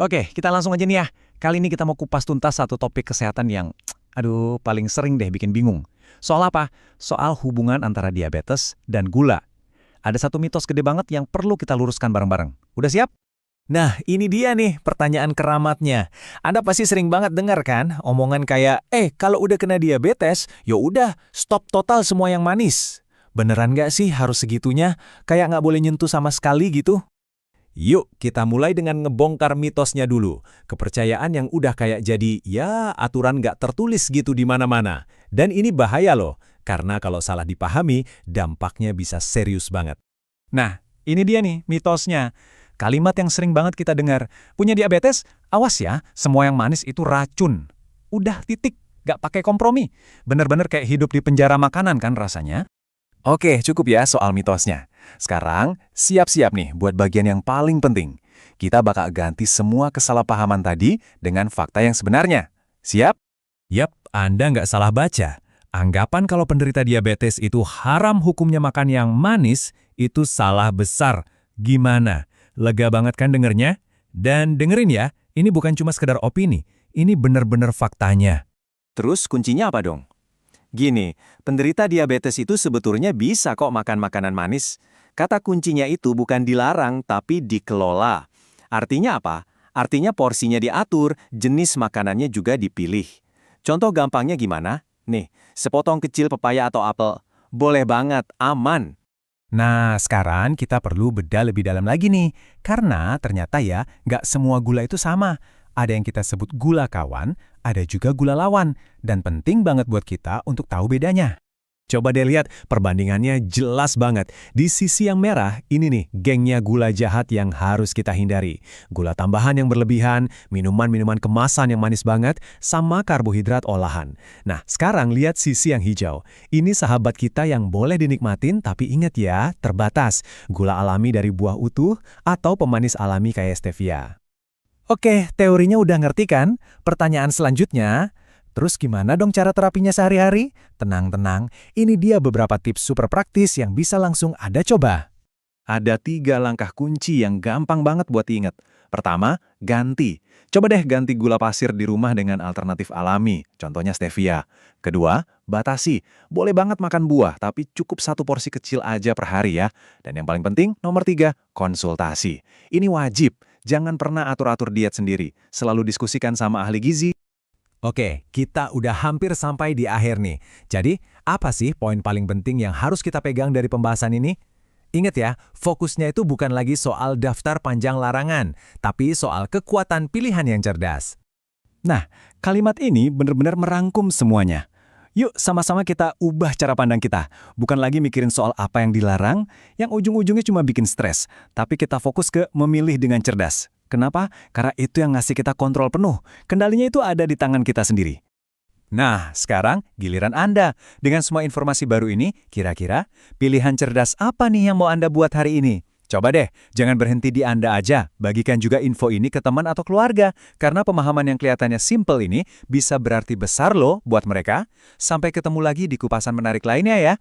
Oke, kita langsung aja nih ya. Kali ini kita mau kupas tuntas satu topik kesehatan yang, aduh, paling sering deh bikin bingung. Soal apa? Soal hubungan antara diabetes dan gula. Ada satu mitos gede banget yang perlu kita luruskan bareng-bareng. Udah siap? Nah, ini dia nih pertanyaan keramatnya. Anda pasti sering banget dengar kan omongan kayak, kalau udah kena diabetes, ya udah stop total semua yang manis. Beneran nggak sih harus segitunya? Kayak nggak boleh nyentuh sama sekali gitu? Yuk, kita mulai dengan ngebongkar mitosnya dulu. Kepercayaan yang udah kayak jadi, ya aturan nggak tertulis gitu di mana-mana. Dan ini bahaya loh, karena kalau salah dipahami, dampaknya bisa serius banget. Nah, ini dia nih mitosnya. Kalimat yang sering banget kita dengar. Punya diabetes? Awas ya, semua yang manis itu racun. Udah titik, gak pakai kompromi. Bener-bener kayak hidup di penjara makanan kan rasanya. Oke, cukup ya soal mitosnya. Sekarang, siap-siap nih buat bagian yang paling penting. Kita bakal ganti semua kesalahpahaman tadi dengan fakta yang sebenarnya. Siap? Yap, Anda nggak salah baca. Anggapan kalau penderita diabetes itu haram hukumnya makan yang manis, itu salah besar. Gimana? Lega banget kan dengernya? Dan dengerin ya, ini bukan cuma sekedar opini, ini bener-bener faktanya. Terus kuncinya apa dong? Gini, penderita diabetes itu sebetulnya bisa kok makan makanan manis. Kata kuncinya itu bukan dilarang, tapi dikelola. Artinya apa? Artinya porsinya diatur, jenis makanannya juga dipilih. Contoh gampangnya gimana? Nih, sepotong kecil pepaya atau apel. Boleh banget, aman. Nah, sekarang kita perlu bedah lebih dalam lagi nih. Karena ternyata ya, nggak semua gula itu sama. Ada yang kita sebut gula kawan, ada juga gula lawan. Dan penting banget buat kita untuk tahu bedanya. Coba deh lihat, perbandingannya jelas banget. Di sisi yang merah, ini nih gengnya gula jahat yang harus kita hindari. Gula tambahan yang berlebihan, minuman-minuman kemasan yang manis banget, sama karbohidrat olahan. Nah, sekarang lihat sisi yang hijau. Ini sahabat kita yang boleh dinikmatin, tapi ingat ya, terbatas. Gula alami dari buah utuh atau pemanis alami kayak stevia. Oke, teorinya udah ngerti kan? Pertanyaan selanjutnya, terus gimana dong cara terapinya sehari-hari? Tenang-tenang, ini dia beberapa tips super praktis yang bisa langsung Anda coba. Ada 3 langkah kunci yang gampang banget buat diingat. Pertama, ganti. Coba deh ganti gula pasir di rumah dengan alternatif alami, contohnya stevia. Kedua, batasi. Boleh banget makan buah, tapi cukup 1 porsi kecil aja per hari ya. Dan yang paling penting, nomor 3, konsultasi. Ini wajib. Jangan pernah atur-atur diet sendiri. Selalu diskusikan sama ahli gizi. Oke, kita udah hampir sampai di akhir nih. Jadi, apa sih poin paling penting yang harus kita pegang dari pembahasan ini? Ingat ya, fokusnya itu bukan lagi soal daftar panjang larangan, tapi soal kekuatan pilihan yang cerdas. Nah, kalimat ini benar-benar merangkum semuanya. Yuk sama-sama kita ubah cara pandang kita. Bukan lagi mikirin soal apa yang dilarang, yang ujung-ujungnya cuma bikin stres. Tapi kita fokus ke memilih dengan cerdas. Kenapa? Karena itu yang ngasih kita kontrol penuh. Kendalinya itu ada di tangan kita sendiri. Nah, sekarang giliran Anda. Dengan semua informasi baru ini, kira-kira pilihan cerdas apa nih yang mau Anda buat hari ini? Coba deh, jangan berhenti di Anda aja. Bagikan juga info ini ke teman atau keluarga. Karena pemahaman yang kelihatannya simple ini bisa berarti besar loh buat mereka. Sampai ketemu lagi di kupasan menarik lainnya ya.